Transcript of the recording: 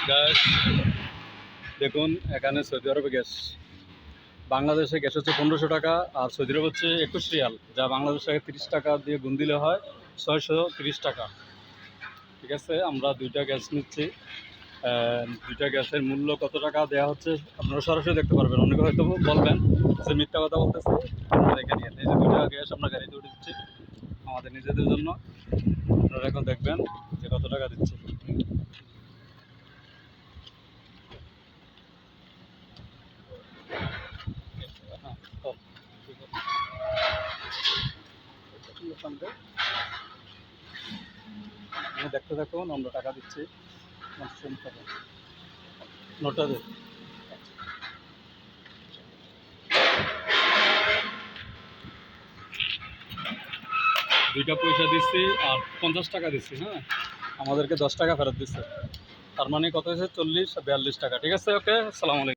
Gas দেখুন, এখানে Saudi আরবে গ্যাস, বাংলাদেশে গ্যাস হচ্ছে 1500 টাকা, আর সৌদি আরব হচ্ছে 21 রিয়াল, যা বাংলাদেশে 30 টাকা দিয়ে গুণ দিলে হয় 630 টাকা। ঠিক আছে, আমরা দুইটা গ্যাস নিচ্ছি। দুইটা গ্যাসের মূল্য কত টাকা দেওয়া হচ্ছে আপনারা সরাসরি দেখতে পারবেন। অনেকে হয়তো বলবেন যে মিথ্যা কথা বলতেছে, আপনারা দেখে নিন। এই যে দুইটা গ্যাস আমরা গাড়িতে উঠে দিচ্ছি আমাদের নিজেদের জন্য। আপনারা এখন দেখবেন যে কত টাকা দিচ্ছে। দেখতে থাকুন, আমরা টাকা দিচ্ছি। নোটটা দে। দুইটা পয়সা দিচ্ছি আর 50 টাকা দিচ্ছি। হ্যাঁ, আমাদেরকে 10 টাকা ফেরত দিচ্ছে। তার মানে কত হয়েছে? 40 42 টাকা। ঠিক আছে, ওকে, আসসালামু আলাইকুম।